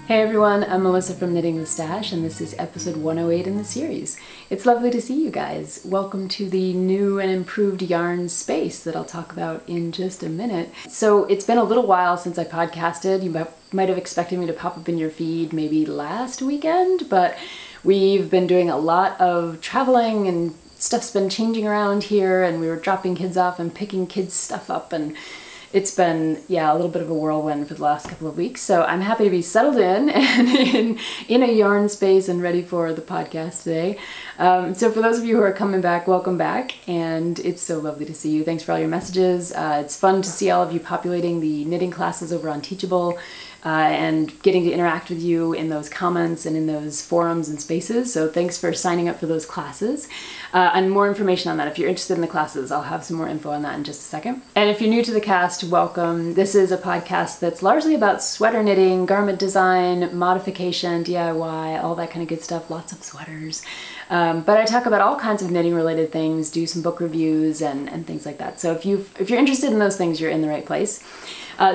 Hey everyone, I'm Melissa from Knitting the Stash, and this is episode 108 in the series. It's lovely to see you guys. Welcome to the new and improved yarn space that I'll talk about in just a minute. So it's been a little while since I podcasted. You might have expected me to pop up in your feed maybe last weekend, but we've been doing a lot of traveling and stuff's been changing around here, and we were dropping kids off and picking kids' stuff up, and it's been, yeah, a little bit of a whirlwind for the last couple of weeks. So I'm happy to be settled in and in a yarn space and ready for the podcast today. So for those of you who are coming back, welcome back. And it's so lovely to see you. Thanks for all your messages. It's fun to see all of you populating the knitting classes over on Teachable. And getting to interact with you in those comments and in those forums and spaces. So thanks for signing up for those classes. And more information on that, if you're interested in the classes, I'll have some more info on that in just a second. And if you're new to the cast, welcome. This is a podcast that's largely about sweater knitting, garment design, modification, DIY, all that kind of good stuff, lots of sweaters. But I talk about all kinds of knitting related things, do some book reviews and things like that. So if you're interested in those things, you're in the right place.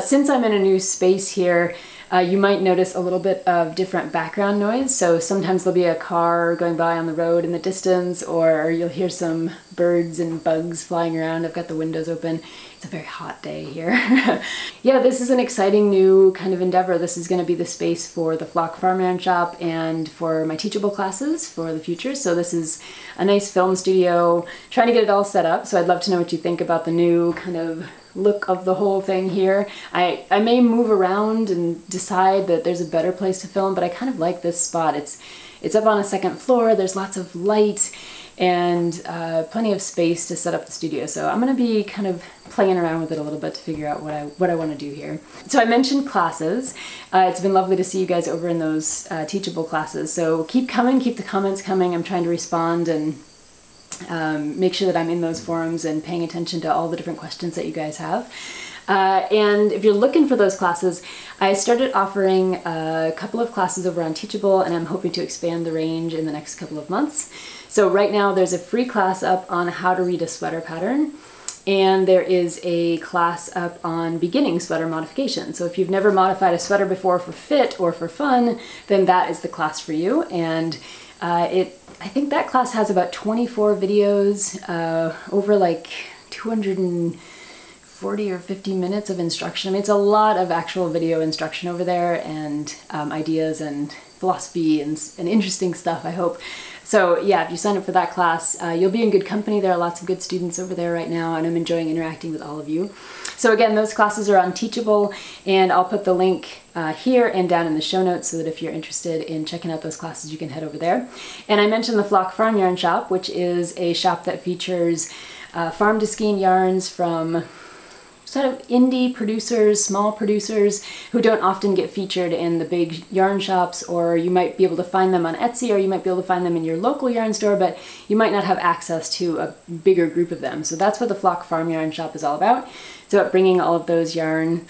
Since I'm in a new space here, you might notice a little bit of different background noise. So sometimes there'll be a car going by on the road in the distance, or you'll hear some birds and bugs flying around. I've got the windows open. It's a very hot day here. Yeah, this is an exciting new kind of endeavor. This is going to be the space for the Flock Farm Yarn Shop and for my Teachable classes for the future. So this is a nice film studio, trying to get it all set up. So I'd love to know what you think about the new kind of look of the whole thing here. I may move around and decide that there's a better place to film, but I kind of like this spot. It's up on a second floor, there's lots of light and plenty of space to set up the studio. So I'm going to be kind of playing around with it a little bit to figure out what I want to do here. So I mentioned classes. It's been lovely to see you guys over in those Teachable classes. So keep coming, keep the comments coming. I'm trying to respond and make sure that I'm in those forums and paying attention to all the different questions that you guys have. And if you're looking for those classes, I started offering a couple of classes over on Teachable, and I'm hoping to expand the range in the next couple of months. So right now there's a free class up on how to read a sweater pattern, and there is a class up on beginning sweater modification. So if you've never modified a sweater before for fit or for fun, then that is the class for you. And I think that class has about 24 videos over like 240 or 50 minutes of instruction. I mean, it's a lot of actual video instruction over there, and ideas and philosophy and interesting stuff, I hope. So yeah, if you sign up for that class, you'll be in good company. There are lots of good students over there right now, and I'm enjoying interacting with all of you. So again, those classes are on Teachable, and I'll put the link here and down in the show notes so that if you're interested in checking out those classes, you can head over there. And I mentioned the Flock Farm Yarn Shop, which is a shop that features farm to skein yarns from sort of indie producers, small producers who don't often get featured in the big yarn shops, or you might be able to find them on Etsy, or you might be able to find them in your local yarn store, but you might not have access to a bigger group of them. So that's what the Flock Farm Yarn Shop is all about. It's about bringing all of those yarn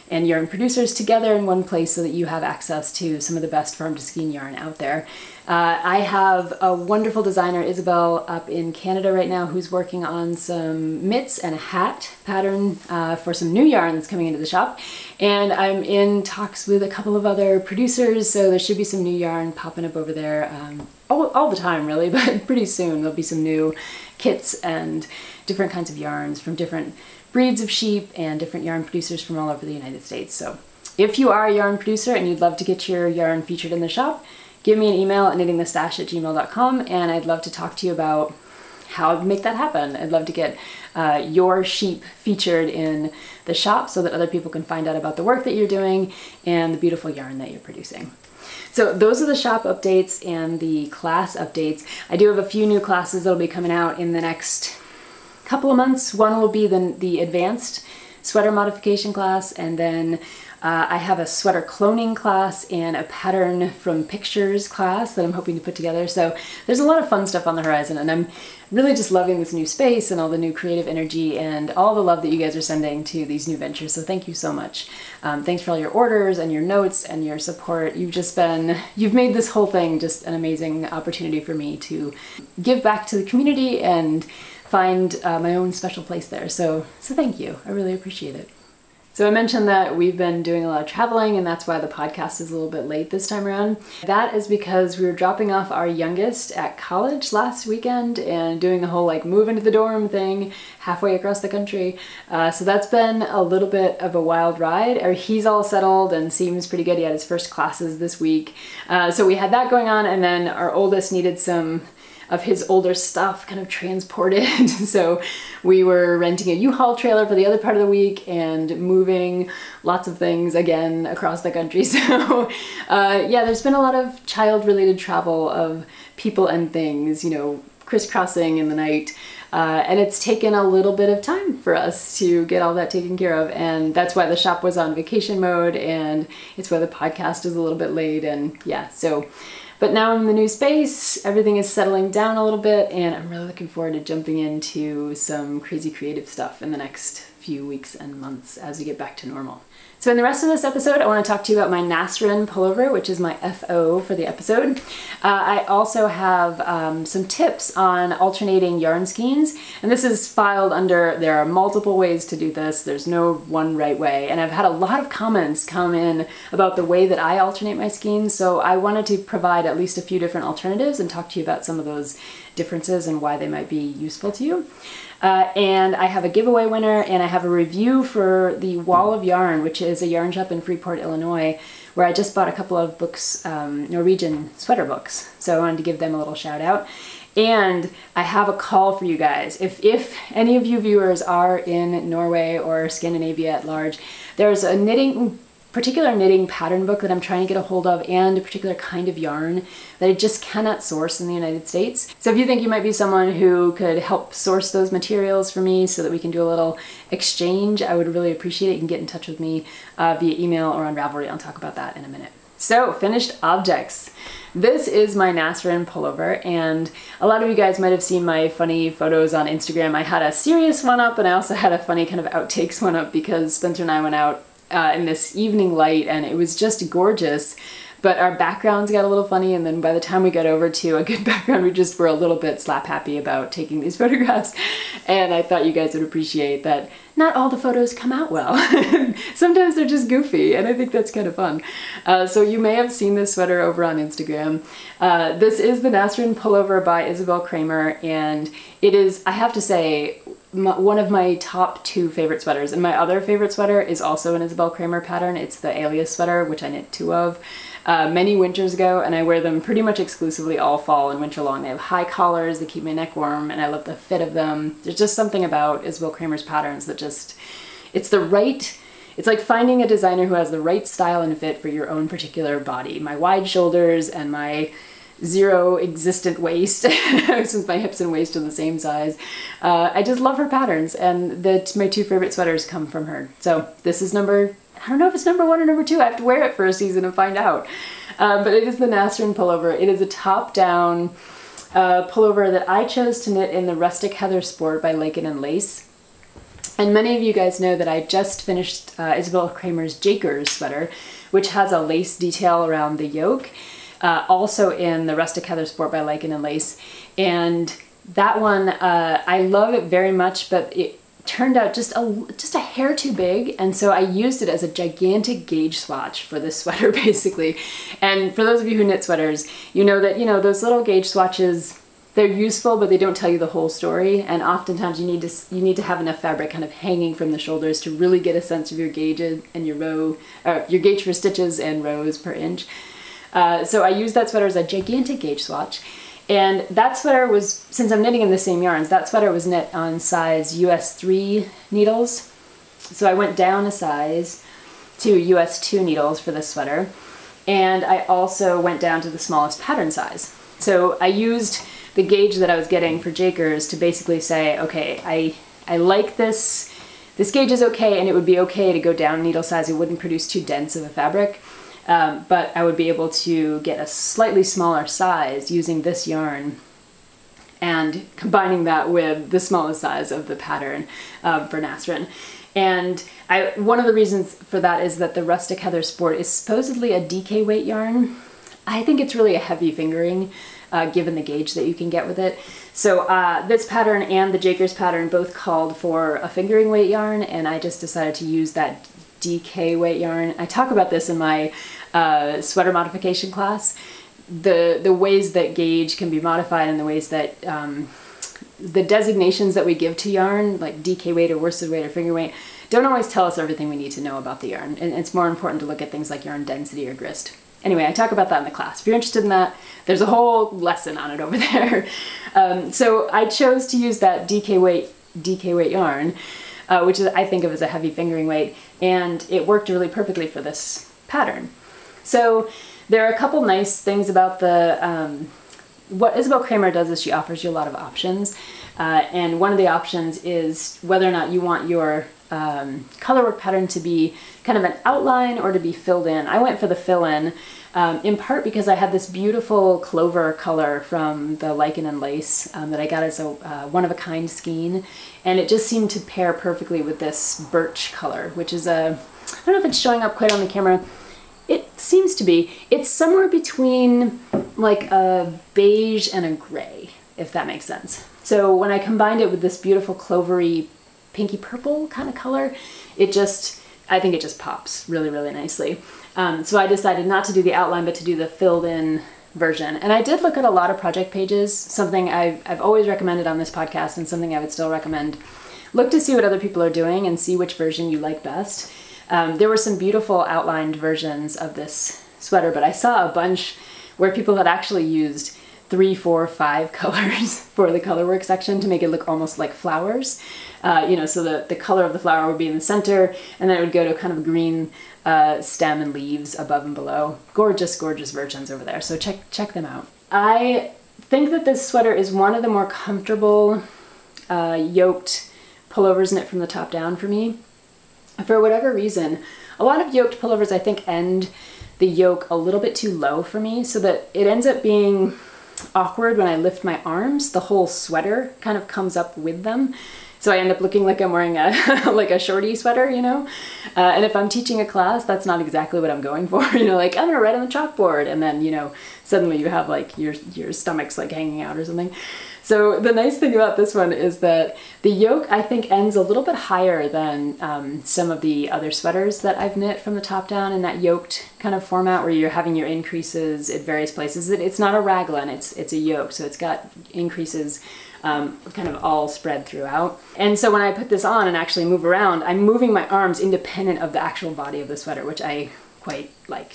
and yarn producers together in one place so that you have access to some of the best farm to skein yarn out there. I have a wonderful designer, Isabell, up in Canada right now, who's working on some mitts and a hat pattern for some new yarn that's coming into the shop. And I'm in talks with a couple of other producers, so there should be some new yarn popping up over there all the time, really, but pretty soon there'll be some new kits and different kinds of yarns from different breeds of sheep and different yarn producers from all over the United States. So if you are a yarn producer and you'd love to get your yarn featured in the shop, give me an email at knittingthestash@gmail.com, and I'd love to talk to you about how to make that happen. I'd love to get your sheep featured in the shop so that other people can find out about the work that you're doing and the beautiful yarn that you're producing. So those are the shop updates and the class updates. I do have a few new classes that'll be coming out in the next couple of months. One will be the advanced sweater modification class, and then I have a sweater cloning class and a pattern from pictures class that I'm hoping to put together. So there's a lot of fun stuff on the horizon, and I'm really just loving this new space and all the new creative energy and all the love that you guys are sending to these new ventures. So thank you so much. Thanks for all your orders and your notes and your support. You've made this whole thing just an amazing opportunity for me to give back to the community and find my own special place there. So thank you. I really appreciate it. So I mentioned that we've been doing a lot of traveling, and that's why the podcast is a little bit late this time around. That is because we were dropping off our youngest at college last weekend and doing the whole like move into the dorm thing halfway across the country. So that's been a little bit of a wild ride. He's all settled and seems pretty good. He had his first classes this week. So we had that going on, and then our oldest needed some of his older stuff kind of transported. So we were renting a U-Haul trailer for the other part of the week and moving lots of things again across the country. So yeah, there's been a lot of child-related travel of people and things, you know, crisscrossing in the night. And it's taken a little bit of time for us to get all that taken care of. And that's why the shop was on vacation mode, and it's why the podcast is a little bit late. And yeah, so but now I'm in the new space, everything is settling down a little bit, and I'm really looking forward to jumping into some crazy creative stuff in the next few weeks and months as we get back to normal. So in the rest of this episode, I want to talk to you about my Nasrin Pullover, which is my FO for the episode. I also have some tips on alternating yarn skeins, and this is filed under, there are multiple ways to do this, there's no one right way, and I've had a lot of comments come in about the way that I alternate my skeins, so I wanted to provide at least a few different alternatives and talk to you about some of those differences and why they might be useful to you. And I have a giveaway winner, and I have a review for the Wall of Yarn, which is a yarn shop in Freeport, Illinois, where I just bought a couple of books, Norwegian sweater books. So I wanted to give them a little shout out. And I have a call for you guys. If any of you viewers are in Norway or Scandinavia at large, there's a particular knitting pattern book that I'm trying to get a hold of, and a particular kind of yarn that I just cannot source in the United States. So if you think you might be someone who could help source those materials for me so that we can do a little exchange, I would really appreciate it. You can get in touch with me via email or on Ravelry. I'll talk about that in a minute. So, finished objects. This is my Nasrin pullover, and a lot of you guys might have seen my funny photos on Instagram. I had a serious one up, and I also had a funny kind of outtakes one up because Spencer and I went out in this evening light, and it was just gorgeous, but our backgrounds got a little funny, and then by the time we got over to a good background, we just were a little bit slap happy about taking these photographs. And I thought you guys would appreciate that not all the photos come out well. Sometimes they're just goofy, and I think that's kind of fun. So you may have seen this sweater over on Instagram. This is the Nasrin Pullover by Isabell Kraemer, and it is, I have to say, one of my top 2 favorite sweaters. And my other favorite sweater is also an Isabell Kraemer pattern. It's the Alias sweater, which I knit 2 of many winters ago, and I wear them pretty much exclusively all fall and winter long. They have high collars, they keep my neck warm, and I love the fit of them. There's just something about Isabell Kraemer's patterns that just, it's like finding a designer who has the right style and fit for your own particular body. My wide shoulders and my zero existent waist, since my hips and waist are the same size. I just love her patterns, and my 2 favorite sweaters come from her. So this is I don't know if it's number 1 or number 2. I have to wear it for a season and find out. But it is the Nasrin pullover. It is a top-down pullover that I chose to knit in the Rustic Heather Sport by Lichen and Lace. And many of you guys know that I just finished Isabell Kraemer's Jakers sweater, which has a lace detail around the yoke, also in the Rustic Heather Sport by Lichen and Lace. And that one, I love it very much, but it turned out just a hair too big, and so I used it as a gigantic gauge swatch for this sweater, basically. And for those of you who knit sweaters, you know that, those little gauge swatches, they're useful, but they don't tell you the whole story, and oftentimes you need to have enough fabric kind of hanging from the shoulders to really get a sense of your gauges and your gauge for stitches and rows per inch. So I used that sweater as a gigantic gauge swatch. And that sweater was, since I'm knitting in the same yarns, that sweater was knit on size US 3 needles. So I went down a size to US 2 needles for this sweater. And I also went down to the smallest pattern size. So I used the gauge that I was getting for Jakers to basically say, okay, I like this gauge is okay, and it would be okay to go down needle size. It wouldn't produce too dense of a fabric. But I would be able to get a slightly smaller size using this yarn and combining that with the smallest size of the pattern for Nasrin. And one of the reasons for that is that the Rustic Heather Sport is supposedly a DK weight yarn. I think it's really a heavy fingering given the gauge that you can get with it. So this pattern and the Jakers pattern both called for a fingering weight yarn, and I just decided to use that DK weight yarn. I talk about this in my sweater modification class. The ways that gauge can be modified and the ways that the designations that we give to yarn, like DK weight or worsted weight or finger weight, don't always tell us everything we need to know about the yarn. And it's more important to look at things like yarn density or grist. Anyway, I talk about that in the class. If you're interested in that, there's a whole lesson on it over there. So I chose to use that DK weight yarn, which is, I think of as a heavy fingering weight, and it worked really perfectly for this pattern. So there are a couple nice things about the, what Isabell Kraemer does is she offers you a lot of options. And one of the options is whether or not you want your colorwork pattern to be kind of an outline or to be filled in. I went for the fill-in, in part because I had this beautiful clover color from the Lichen and Lace that I got as a one-of-a-kind skein, and it just seemed to pair perfectly with this birch color, which is I don't know if it's showing up quite on the camera. It seems to be. It's somewhere between like a beige and a gray, if that makes sense. So when I combined it with this beautiful clovery pinky purple kind of color, I think it just pops really, really nicely. So I decided not to do the outline, but to do the filled in version. And I did look at a lot of project pages, something I've always recommended on this podcast and something I would still recommend. Look to see what other people are doing and see which version you like best. There were some beautiful outlined versions of this sweater, but I saw a bunch where people had actually used 3, 4, 5 colors for the colorwork section to make it look almost like flowers. You know, so the color of the flower would be in the center, and then it would go to kind of green stem and leaves above and below. Gorgeous, gorgeous versions over there, so check them out. I think that this sweater is one of the more comfortable yoked pullovers knit from the top down for me. For whatever reason, a lot of yoked pullovers I think end the yoke a little bit too low for me, so that it ends up being awkward when I lift my arms. The whole sweater kind of comes up with them. So I end up looking like I'm wearing a like a shorty sweater, you know? And if I'm teaching a class, that's not exactly what I'm going for. You know, like I'm gonna write on the chalkboard, and then, you know, suddenly you have like your stomach's like hanging out or something. So the nice thing about this one is that the yoke, I think, ends a little bit higher than some of the other sweaters that I've knit from the top down in that yoked kind of format where you're having your increases at various places. It's not a raglan, it's a yoke, so it's got increases kind of all spread throughout. And so when I put this on and actually move around, I'm moving my arms independent of the actual body of the sweater, which I quite like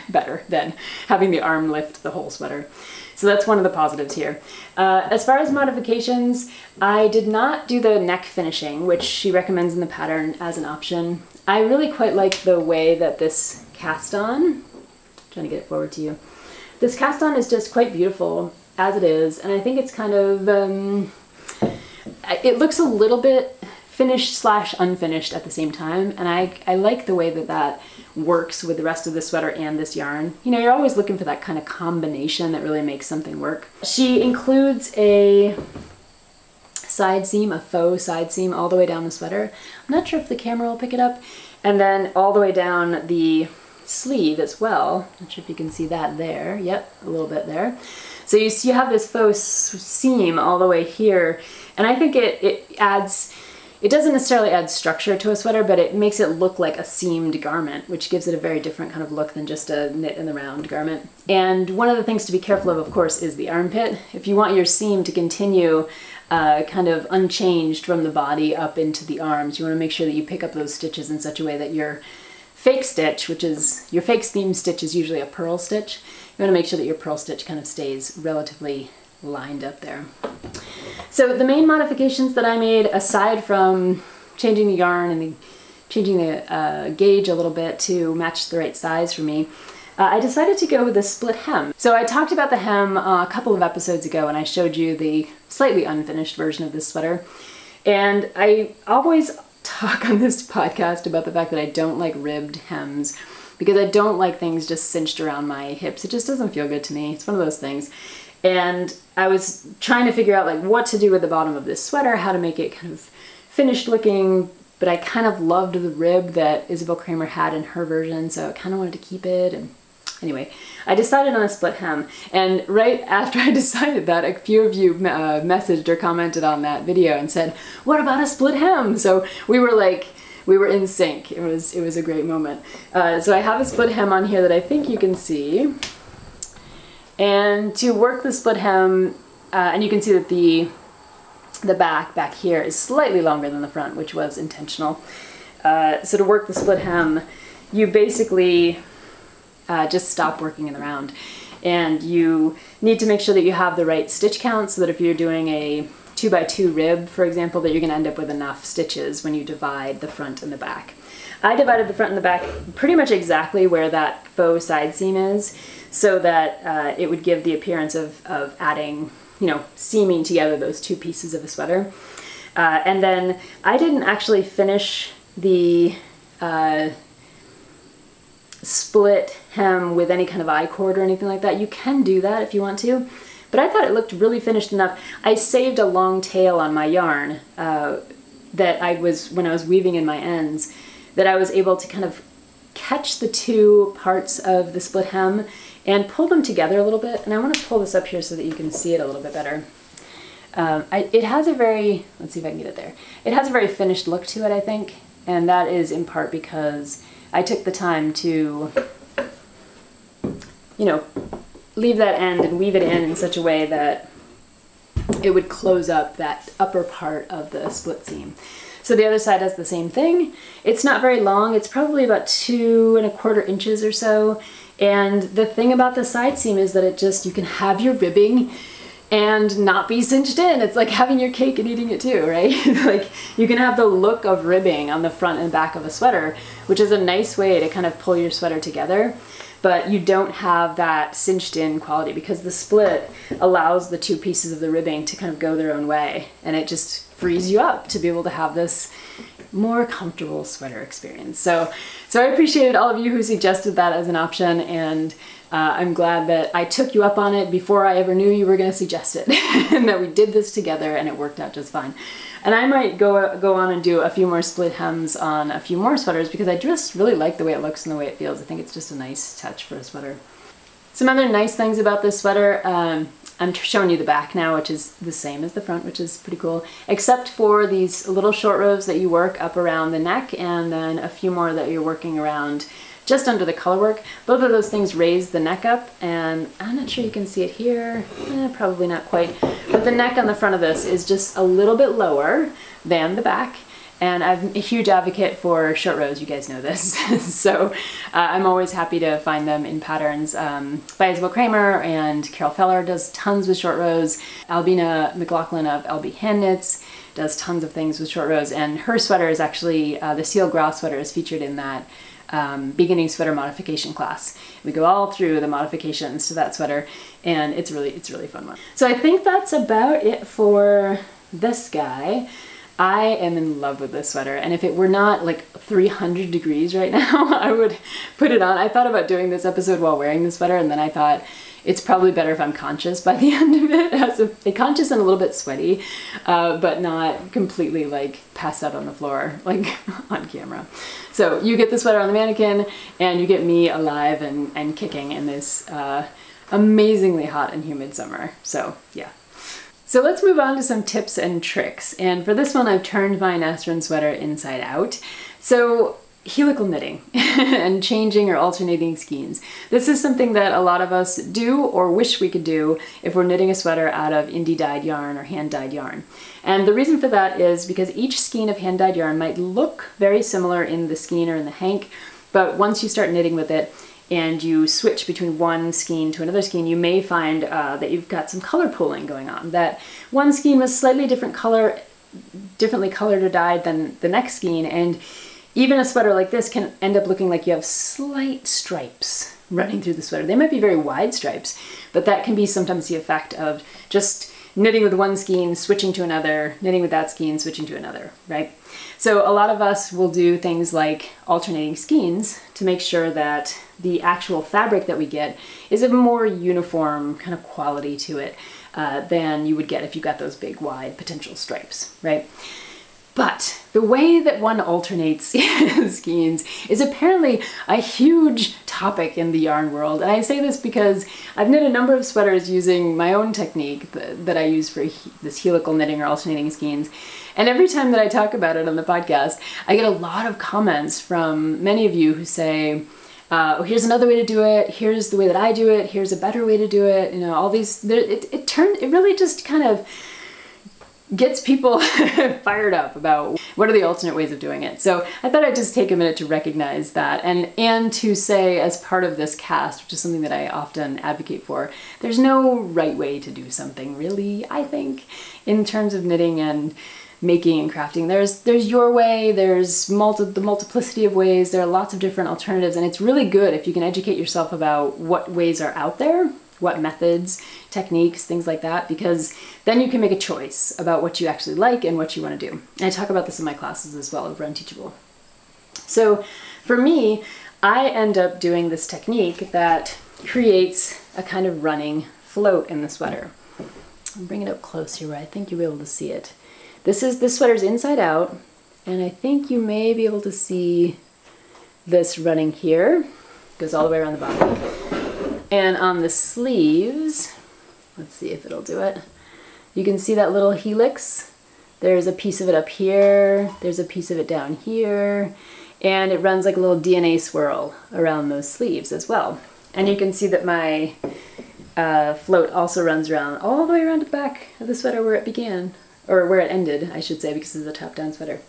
better than having the arm lift the whole sweater. So that's one of the positives here. As far as modifications, I did not do the neck finishing, which she recommends in the pattern as an option. I really quite like the way that this cast on, trying to get it forward to you, this cast on is just quite beautiful as it is, and I think it's kind of, it looks a little bit finished / unfinished at the same time, and I like the way that that works with the rest of the sweater and this yarn. You know, you're always looking for that kind of combination that really makes something work. She includes a side seam, a faux side seam all the way down the sweater. I'm not sure if the camera will pick it up. And then all the way down the sleeve as well. Not sure if you can see that there. Yep, a little bit there. So you have this faux seam all the way here, and I think it adds, it doesn't necessarily add structure to a sweater, but it makes it look like a seamed garment, which gives it a very different kind of look than just a knit in the round garment. And one of the things to be careful of course, is the armpit. If you want your seam to continue kind of unchanged from the body up into the arms, you want to make sure that you pick up those stitches in such a way that your fake stitch, which is, your fake seam stitch is usually a purl stitch. You want to make sure that your purl stitch kind of stays relatively lined up there. So the main modifications that I made, aside from changing the yarn and changing the gauge a little bit to match the right size for me, I decided to go with a split hem. So I talked about the hem a couple of episodes ago, and I showed you the slightly unfinished version of this sweater. And I always talk on this podcast about the fact that I don't like ribbed hems, because I don't like things just cinched around my hips. It just doesn't feel good to me. It's one of those things. And I was trying to figure out like what to do with the bottom of this sweater, how to make it kind of finished looking, but I kind of loved the rib that Isabell Kraemer had in her version, so I kind of wanted to keep it. And anyway, I decided on a split hem. And right after I decided that, a few of you messaged or commented on that video and said, what about a split hem? So we were like we were in sync. It was a great moment. So I have a split hem on here that I think you can see. And to work the split hem, and you can see that the back here is slightly longer than the front, which was intentional. So to work the split hem, you basically just stop working in the round. And you need to make sure that you have the right stitch count so that if you're doing a 2x2 rib, for example, that you're going to end up with enough stitches when you divide the front and the back. I divided the front and the back pretty much exactly where that faux side seam is, so that it would give the appearance of adding, you know, seaming together those two pieces of a sweater. And then I didn't actually finish the split hem with any kind of I-cord or anything like that. You can do that if you want to, but I thought it looked really finished enough. I saved a long tail on my yarn that when I was weaving in my ends, that I was able to kind of catch the two parts of the split hem and pull them together a little bit. And I want to pull this up here so that you can see it a little bit better. It has a very, let's see if I can get it there. It has a very finished look to it, I think. And that is in part because I took the time to, you know, leave that end and weave it in such a way that it would close up that upper part of the split seam. So the other side does the same thing. It's not very long. It's probably about 2 1/4 inches or so. And the thing about the side seam is that it just, you can have your ribbing and not be cinched in. It's like having your cake and eating it too, right? Like you can have the look of ribbing on the front and back of a sweater, which is a nice way to kind of pull your sweater together, but you don't have that cinched in quality because the split allows the two pieces of the ribbing to kind of go their own way, and it just frees you up to be able to have this more comfortable sweater experience. So I appreciated all of you who suggested that as an option, and I'm glad that I took you up on it before I ever knew you were going to suggest it, and that we did this together and it worked out just fine. And I might go on and do a few more split hems on a few more sweaters because I just really like the way it looks and the way it feels. I think it's just a nice touch for a sweater. Some other nice things about this sweater, I'm showing you the back now, which is the same as the front, which is pretty cool, except for these little short rows that you work up around the neck, and then a few more that you're working around just under the color work. Both of those things raise the neck up, and I'm not sure you can see it here, probably not quite, but the neck on the front of this is just a little bit lower than the back. And I'm a huge advocate for short rows, you guys know this. So I'm always happy to find them in patterns by Isabell Kraemer, and Carol Feller does tons with short rows. Albina McLaughlin of LB Hand Knits does tons of things with short rows, and her sweater is actually, the Seal Gras sweater is featured in that beginning sweater modification class. We go all through the modifications to that sweater, and it's really fun one. So I think that's about it for this guy. I am in love with this sweater, and if it were not like 300 degrees right now, I would put it on. I thought about doing this episode while wearing the sweater, and then I thought it's probably better if I'm conscious by the end of it. Conscious and a little bit sweaty, but not completely like passed out on the floor, like on camera. So you get the sweater on the mannequin, and you get me alive and kicking in this amazingly hot and humid summer. So yeah. So let's move on to some tips and tricks. And for this one, I've turned my Nasrin sweater inside out. So helical knitting and changing or alternating skeins. This is something that a lot of us do or wish we could do if we're knitting a sweater out of indie dyed yarn or hand dyed yarn. And the reason for that is because each skein of hand dyed yarn might look very similar in the skein or in the hank, but once you start knitting with it, and you switch between one skein to another skein, you may find that you've got some color pooling going on. That one skein was slightly differently colored or dyed than the next skein, and even a sweater like this can end up looking like you have slight stripes running through the sweater. They might be very wide stripes, but that can be sometimes the effect of just knitting with one skein, switching to another, knitting with that skein, switching to another, right? So a lot of us will do things like alternating skeins to make sure that the actual fabric that we get is of a more uniform kind of quality to it than you would get if you got those big wide potential stripes, right? But the way that one alternates skeins is apparently a huge topic in the yarn world. And I say this because I've knit a number of sweaters using my own technique that I use for this helical knitting or alternating skeins. And every time that I talk about it on the podcast, I get a lot of comments from many of you who say, oh, here's another way to do it, here's the way that I do it, here's a better way to do it, you know, all these, it really just kind of gets people fired up about what are the alternate ways of doing it. So I thought I'd just take a minute to recognize that and to say, as part of this cast, which is something that I often advocate for, there's no right way to do something really, I think, in terms of knitting and making and crafting. There's your way, there's the multiplicity of ways, there are lots of different alternatives, and it's really good if you can educate yourself about what ways are out there, what methods, techniques, things like that, because then you can make a choice about what you actually like and what you want to do. And I talk about this in my classes as well over on Teachable. So for me, I end up doing this technique that creates a kind of running float in the sweater. I'll bring it up close here where I think you'll be able to see it. This sweater's inside out, and I think you may be able to see this running here. It goes all the way around the bottom. And on the sleeves, let's see if it'll do it. You can see that little helix. There's a piece of it up here, there's a piece of it down here, and it runs like a little DNA swirl around those sleeves as well. And you can see that my float also runs around all the way around to the back of the sweater where it began, or where it ended, I should say, because it's a top-down sweater.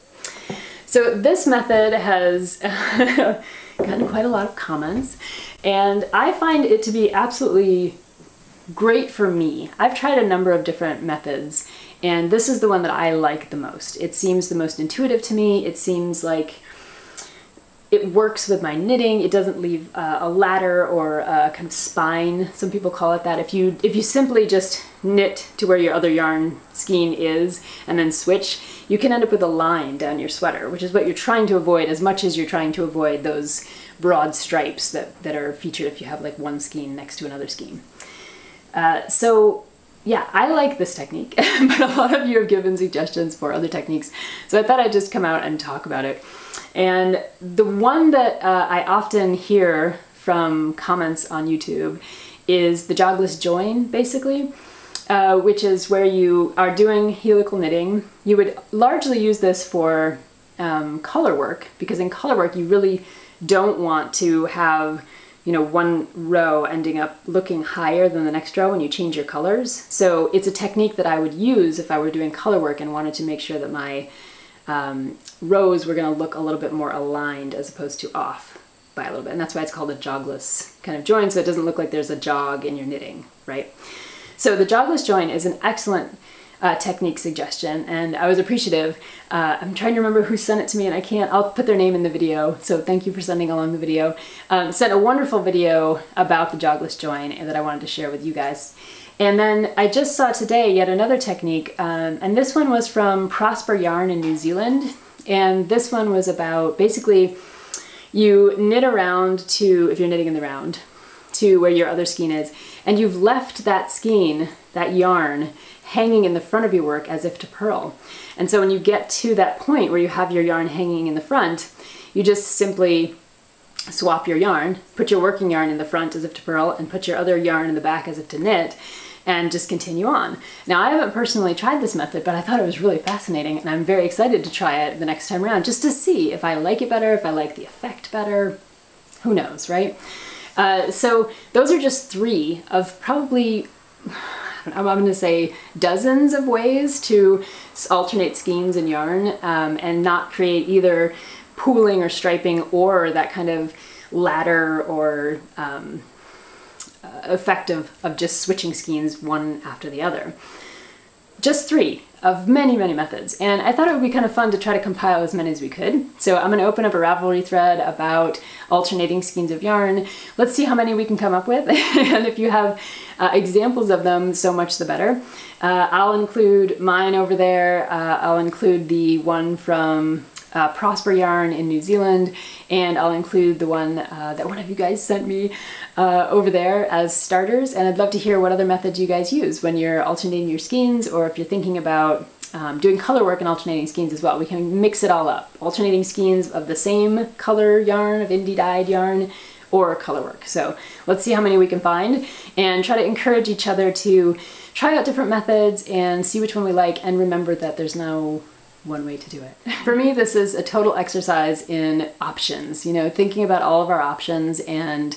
So this method has gotten quite a lot of comments, and I find it to be absolutely great for me. I've tried a number of different methods, and this is the one that I like the most. It seems the most intuitive to me. It seems like it works with my knitting. It doesn't leave a ladder or a kind of spine, some people call it that. If you simply just knit to where your other yarn skein is and then switch, you can end up with a line down your sweater, which is what you're trying to avoid, as much as you're trying to avoid those broad stripes that are featured if you have like one skein next to another skein. So yeah, I like this technique, but a lot of you have given suggestions for other techniques, so I thought I'd just come out and talk about it. And the one that I often hear from comments on YouTube is the jogless join, basically, which is where you are doing helical knitting. You would largely use this for color work, because in color work you really don't want to have, you know, one row ending up looking higher than the next row when you change your colors. So it's a technique that I would use if I were doing color work and wanted to make sure that my rows were going to look a little bit more aligned as opposed to off by a little bit. And that's why it's called a jogless kind of join, so it doesn't look like there's a jog in your knitting, right? So the jogless join is an excellent technique suggestion, and I was appreciative. I'm trying to remember who sent it to me, and I can't. I'll put their name in the video, so thank you for sending along the video. Sent a wonderful video about the jogless join and that I wanted to share with you guys. And then I just saw today yet another technique, and this one was from Prosper Yarn in New Zealand, and this one was about basically you knit around to, if you're knitting in the round, to where your other skein is, and you've left that skein, that yarn, hanging in the front of your work as if to purl. And so when you get to that point where you have your yarn hanging in the front, you just simply swap your yarn, put your working yarn in the front as if to purl, and put your other yarn in the back as if to knit, and just continue on. Now, I haven't personally tried this method, but I thought it was really fascinating, and I'm very excited to try it the next time around, just to see if I like it better, if I like the effect better. Who knows, right? So those are just 3 of probably, I'm going to say, dozens of ways to alternate skeins and yarn and not create either pooling or striping or that kind of ladder or effect of just switching skeins one after the other. Just 3 of many, many methods, and I thought it would be kind of fun to try to compile as many as we could. So I'm going to open up a Ravelry thread about alternating skeins of yarn. Let's see how many we can come up with, and if you have examples of them, so much the better. I'll include mine over there. I'll include the one from Prosper Yarn in New Zealand, and I'll include the one that one of you guys sent me over there as starters, and I'd love to hear what other methods you guys use when you're alternating your skeins, or if you're thinking about doing color work and alternating skeins as well. We can mix it all up, alternating skeins of the same color yarn, of indie dyed yarn, or color work. So let's see how many we can find and try to encourage each other to try out different methods and see which one we like, and remember that there's no one way to do it. For me, this is a total exercise in options, you know, thinking about all of our options and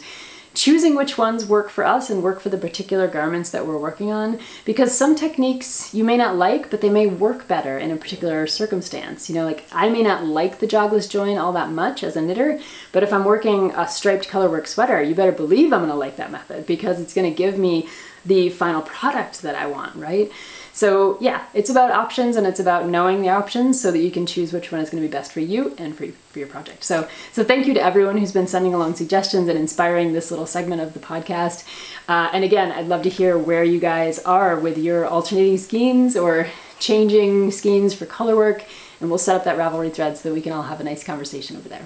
choosing which ones work for us and work for the particular garments that we're working on, because some techniques you may not like, but they may work better in a particular circumstance. You know, like I may not like the jogless join all that much as a knitter, but if I'm working a striped colorwork sweater, you better believe I'm gonna like that method because it's gonna give me the final product that I want, right? So yeah, it's about options and it's about knowing the options so that you can choose which one is going to be best for you and for your project. So thank you to everyone who's been sending along suggestions and inspiring this little segment of the podcast. And again, I'd love to hear where you guys are with your alternating skeins or changing skeins for colorwork, and we'll set up that Ravelry thread so that we can all have a nice conversation over there.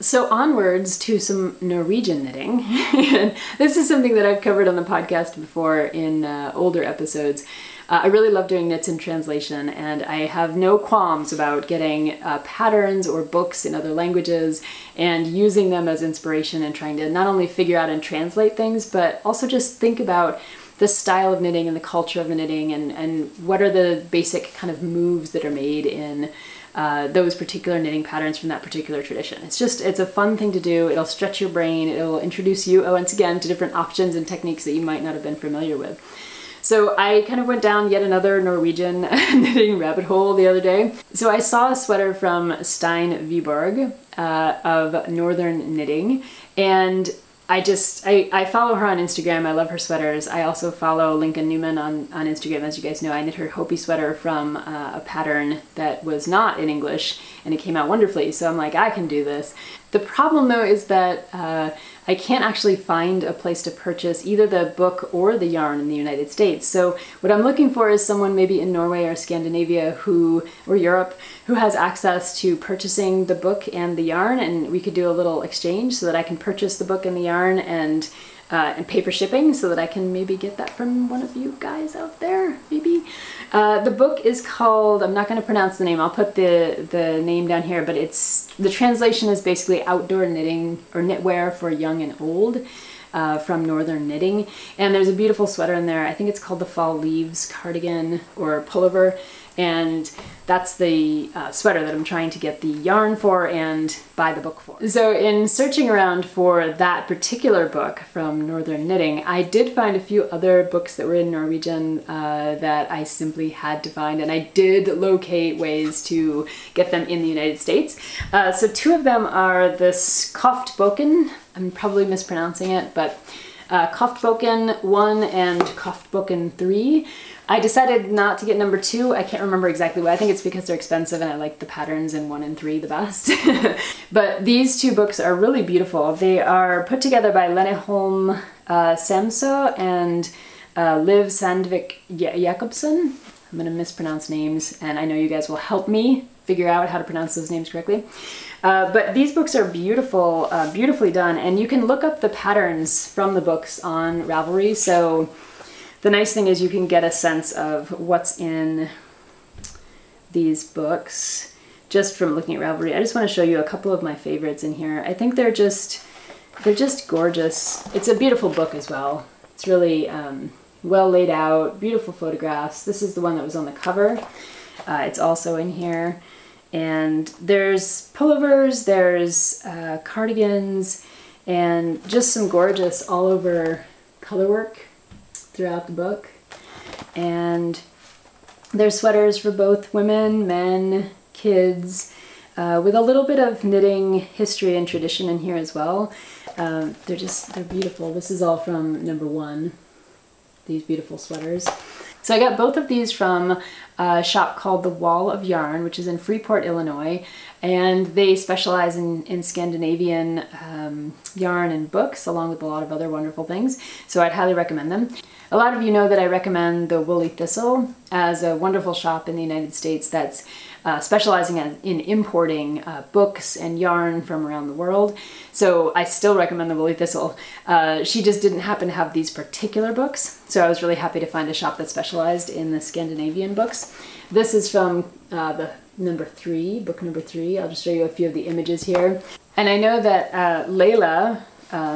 So onwards to some Norwegian knitting. And this is something that I've covered on the podcast before in older episodes. I really love doing knits in translation, and I have no qualms about getting patterns or books in other languages and using them as inspiration and trying to not only figure out and translate things, but also just think about the style of knitting and the culture of the knitting and what are the basic kind of moves that are made in those particular knitting patterns from that particular tradition. It's a fun thing to do. It'll stretch your brain. It'll introduce you, once again, to different options and techniques that you might not have been familiar with. So I kind of went down yet another Norwegian knitting rabbit hole the other day. So I saw a sweater from Stein Viborg of Northern Knitting, and I follow her on Instagram. I love her sweaters. I also follow Lichen Newman on Instagram. As you guys know, I knit her Hopi sweater from a pattern that was not in English, and it came out wonderfully. So I'm like, I can do this. The problem though is that I can't actually find a place to purchase either the book or the yarn in the United States. So what I'm looking for is someone maybe in Norway or Scandinavia or Europe who has access to purchasing the book and the yarn, and we could do a little exchange so that I can purchase the book and the yarn and pay for shipping so that I can maybe get that from one of you guys out there, maybe. The book is called, I'm not going to pronounce the name, I'll put the name down here, but the translation is basically Outdoor Knitting or Knitwear for Young and Old from Northern Knitting. And there's a beautiful sweater in there. I think it's called the Fall Leaves Cardigan or Pullover. And that's the sweater that I'm trying to get the yarn for and buy the book for. So in searching around for that particular book from Northern Knitting, I did find a few other books that were in Norwegian that I simply had to find, and I did locate ways to get them in the United States. So two of them are this Koftboken, I'm probably mispronouncing it, but Koftboken 1 and Koftboken 3. I decided not to get number 2. I can't remember exactly why. I think it's because they're expensive and I like the patterns in 1 and 3 the best. But these two books are really beautiful. They are put together by Lene Holm Samso and Liv Sandvik Jakobsen. I'm going to mispronounce names, and I know you guys will help me figure out how to pronounce those names correctly. But these books are beautiful, beautifully done, and you can look up the patterns from the books on Ravelry. So the nice thing is you can get a sense of what's in these books just from looking at Ravelry. I just want to show you a couple of my favorites in here. I think they're just gorgeous. It's a beautiful book as well. It's really well laid out, beautiful photographs. This is the one that was on the cover. It's also in here. And there's pullovers, there's cardigans, and just some gorgeous all over colorwork throughout the book. And there's sweaters for both women, men, kids, with a little bit of knitting history and tradition in here as well. They're beautiful. This is all from number 1, these beautiful sweaters. So I got both of these from a shop called The Wall of Yarn, which is in Freeport, Illinois, and they specialize in Scandinavian yarn and books, along with a lot of other wonderful things, so I'd highly recommend them. A lot of you know that I recommend the Woolly Thistle as a wonderful shop in the United States that's specializing in importing books and yarn from around the world. So I still recommend the Woolly Thistle. She just didn't happen to have these particular books, so I was really happy to find a shop that specialized in the Scandinavian books. This is from the book number 3. I'll just show you a few of the images here. And I know that Layla,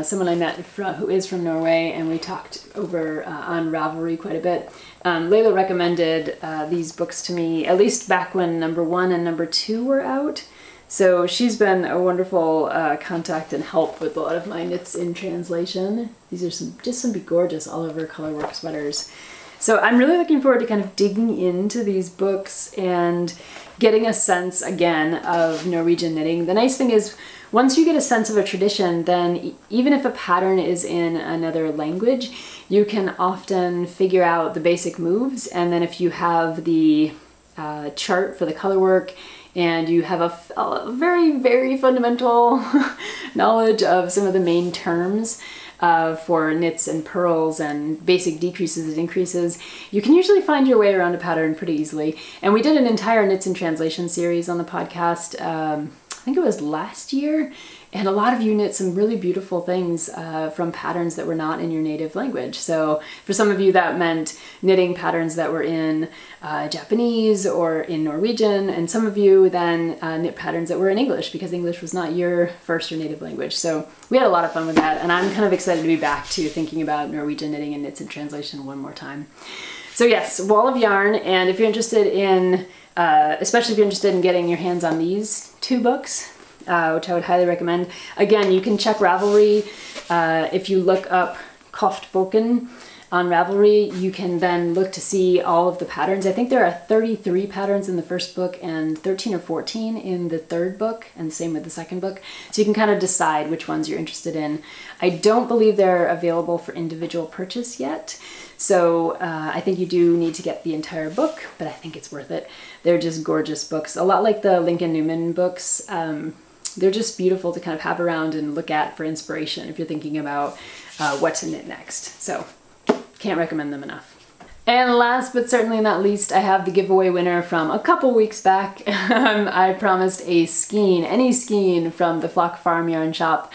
someone I met who is from Norway, and we talked over on Ravelry quite a bit. Layla recommended these books to me, at least back when number 1 and number 2 were out. So she's been a wonderful contact and help with a lot of my knits in translation. These are just some gorgeous all over colorwork sweaters. So I'm really looking forward to kind of digging into these books and getting a sense again of Norwegian knitting. The nice thing is, once you get a sense of a tradition, then even if a pattern is in another language, you can often figure out the basic moves. And then if you have the chart for the colorwork and you have a very, very fundamental knowledge of some of the main terms for knits and purls and basic decreases and increases, you can usually find your way around a pattern pretty easily. And we did an entire knits in translation series on the podcast, I think it was last year, and a lot of you knit some really beautiful things from patterns that were not in your native language. So for some of you that meant knitting patterns that were in Japanese or in Norwegian, and some of you then knit patterns that were in English because English was not your first or native language. So we had a lot of fun with that, and I'm kind of excited to be back to thinking about Norwegian knitting and knits in translation one more time. So yes, wall of yarn, and if you're interested in, especially if you're interested in getting your hands on these 2 books, which I would highly recommend. Again, you can check Ravelry. If you look up Koftboken on Ravelry, you can then look to see all of the patterns. I think there are 33 patterns in the first book and 13 or 14 in the third book, and the same with the second book. So you can kind of decide which ones you're interested in. I don't believe they're available for individual purchase yet. So I think you do need to get the entire book, but I think it's worth it. They're just gorgeous books. A lot like the Lincoln Newman books. They're just beautiful to kind of have around and look at for inspiration if you're thinking about what to knit next. So can't recommend them enough. And last but certainly not least, I have the giveaway winner from a couple weeks back. I promised a skein, any skein from the Flock Farm Yarn Shop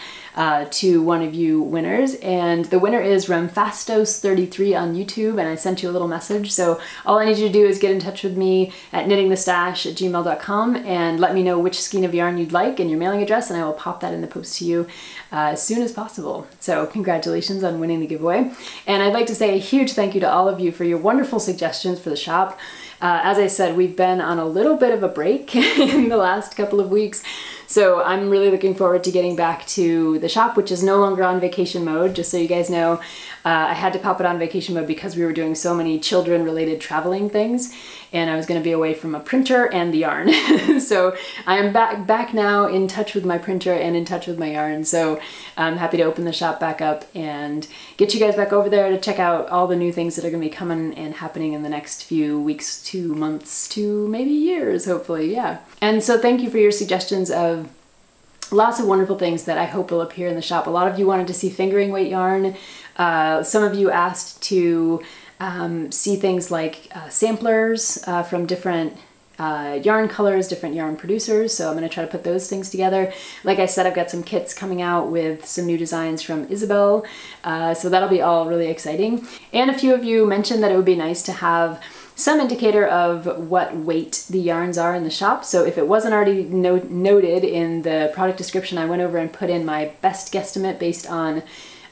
to one of you winners, and the winner is Remfastos33 on YouTube, and I sent you a little message. So all I need you to do is get in touch with me at knittingthestash@gmail.com and let me know which skein of yarn you'd like and your mailing address, and I will pop that in the post to you as soon as possible. So congratulations on winning the giveaway. And I'd like to say a huge thank you to all of you for your wonderful suggestions for the shop. As I said, we've been on a little bit of a break in the last couple of weeks, so I'm really looking forward to getting back to the shop, which is no longer on vacation mode, just so you guys know. I had to pop it on vacation mode because we were doing so many children-related traveling things, and I was going to be away from a printer and the yarn. So I am back now, in touch with my printer and in touch with my yarn, so I'm happy to open the shop back up and get you guys back over there to check out all the new things that are going to be coming and happening in the next few weeks to months to maybe years, hopefully, yeah. And so thank you for your suggestions of lots of wonderful things that I hope will appear in the shop. A lot of you wanted to see fingering weight yarn. Some of you asked to see things like samplers from different yarn colors, different yarn producers, so I'm going to try to put those things together. Like I said, I've got some kits coming out with some new designs from Isabell, so that'll be all really exciting. And a few of you mentioned that it would be nice to have some indicator of what weight the yarns are in the shop. So if it wasn't already noted in the product description, I went over and put in my best guesstimate based on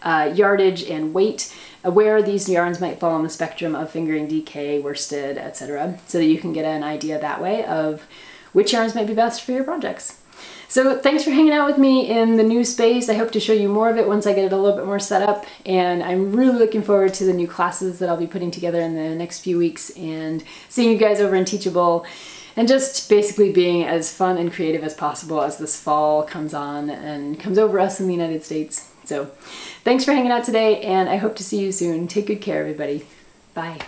yardage and weight, where these yarns might fall on the spectrum of fingering, DK, worsted, etc., so that you can get an idea that way of which yarns might be best for your projects. So thanks for hanging out with me in the new space. I hope to show you more of it once I get it a little bit more set up, and I'm really looking forward to the new classes that I'll be putting together in the next few weeks and seeing you guys over in Teachable, and just basically being as fun and creative as possible as this fall comes on and comes over us in the United States. So thanks for hanging out today, and I hope to see you soon. Take good care, everybody. Bye.